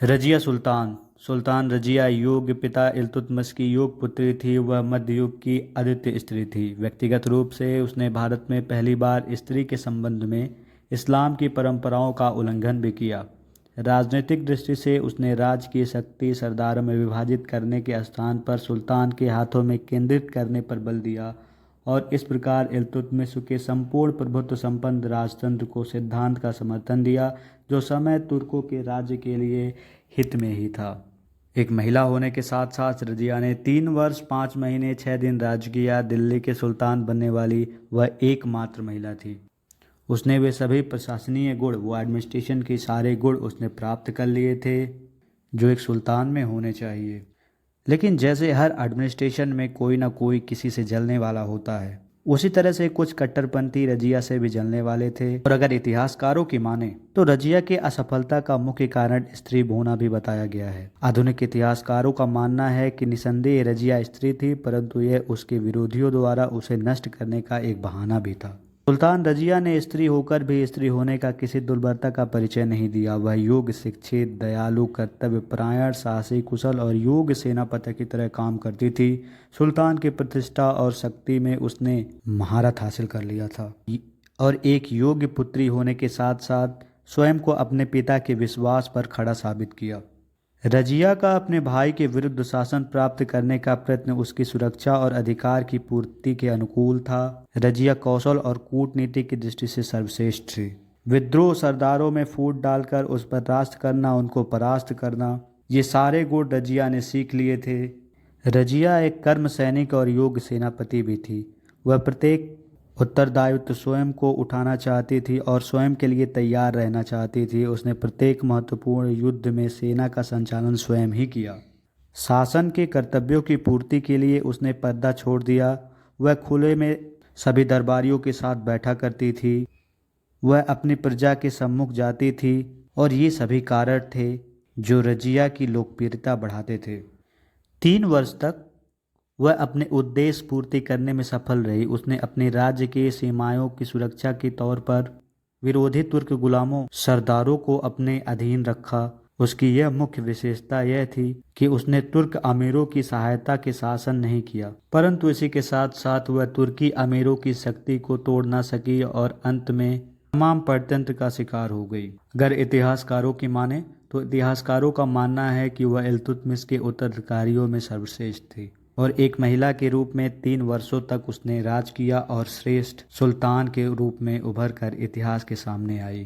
रजिया सुल्तान सुल्तान रजिया योग्य पिता इल्तुतमिश की योग्य पुत्री थी। वह मध्य युग की आदित्य स्त्री थी। व्यक्तिगत रूप से उसने भारत में पहली बार स्त्री के संबंध में इस्लाम की परंपराओं का उल्लंघन भी किया। राजनीतिक दृष्टि से उसने राज्य की शक्ति सरदारों में विभाजित करने के स्थान पर सुल्तान के हाथों में केंद्रित करने पर बल दिया और इस प्रकार इल्तुतमिश के संपूर्ण प्रभुत्व संपन्न राजतंत्र को सिद्धांत का समर्थन दिया जो समय तुर्कों के राज्य के लिए हित में ही था। एक महिला होने के साथ साथ रजिया ने 3 वर्ष 5 महीने 6 दिन राज्य किया। दिल्ली के सुल्तान बनने वाली वह एकमात्र महिला थी। उसने वे सभी प्रशासनीय गुण वो एडमिनिस्ट्रेशन के सारे गुण उसने प्राप्त कर लिए थे जो एक सुल्तान में होने चाहिए। लेकिन जैसे हर एडमिनिस्ट्रेशन में कोई ना कोई किसी से जलने वाला होता है, उसी तरह से कुछ कट्टरपंथी रजिया से भी जलने वाले थे। और अगर इतिहासकारों की माने तो रजिया के असफलता का मुख्य कारण स्त्री होना भी बताया गया है। आधुनिक इतिहासकारों का मानना है कि निसंदेह रजिया स्त्री थी, परंतु यह उसके विरोधियों द्वारा उसे नष्ट करने का एक बहाना भी था। सुल्तान रजिया ने स्त्री होकर भी स्त्री होने का किसी दुर्बलता का परिचय नहीं दिया। वह योग्य, शिक्षित, दयालु, कर्तव्यपरायण, साहसी, कुशल और योग्य सेनापति की तरह काम करती थी। सुल्तान की प्रतिष्ठा और शक्ति में उसने महारत हासिल कर लिया था और एक योग्य पुत्री होने के साथ साथ स्वयं को अपने पिता के विश्वास पर खड़ा साबित किया। रजिया का अपने भाई के विरुद्ध शासन प्राप्त करने का प्रयत्न उसकी सुरक्षा और अधिकार की पूर्ति के अनुकूल था। रजिया कौशल और कूटनीति की दृष्टि से सर्वश्रेष्ठ थी। विद्रोह, सरदारों में फूट डालकर उस पर राज करना, उनको परास्त करना, ये सारे गुण रजिया ने सीख लिए थे। रजिया एक कर्म सैनिक और योग्य सेनापति भी थी। वह प्रत्येक उत्तरदायित्व स्वयं को उठाना चाहती थी और स्वयं के लिए तैयार रहना चाहती थी। उसने प्रत्येक महत्वपूर्ण युद्ध में सेना का संचालन स्वयं ही किया। शासन के कर्तव्यों की पूर्ति के लिए उसने पर्दा छोड़ दिया। वह खुले में सभी दरबारियों के साथ बैठा करती थी। वह अपनी प्रजा के सम्मुख जाती थी और ये सभी कारण थे जो रजिया की लोकप्रियता बढ़ाते थे। 3 वर्ष तक वह अपने उद्देश्य पूर्ति करने में सफल रही। उसने अपने राज्य के सीमाओं की सुरक्षा के तौर पर विरोधी तुर्क गुलामों, सरदारों को अपने अधीन रखा। उसकी यह मुख्य विशेषता यह थी कि उसने तुर्क अमीरों की सहायता के शासन नहीं किया, परंतु इसी के साथ साथ वह तुर्की अमीरों की शक्ति को तोड़ ना सकी और अंत में तमाम परतंत्र का शिकार हो गई। अगर इतिहासकारों की माने तो इतिहासकारों का मानना है कि वह इल्तुतमिश के उत्तराधिकारियों में सर्वश्रेष्ठ थी और एक महिला के रूप में 3 वर्षों तक उसने राज किया और श्रेष्ठ सुल्तान के रूप में उभर कर इतिहास के सामने आई।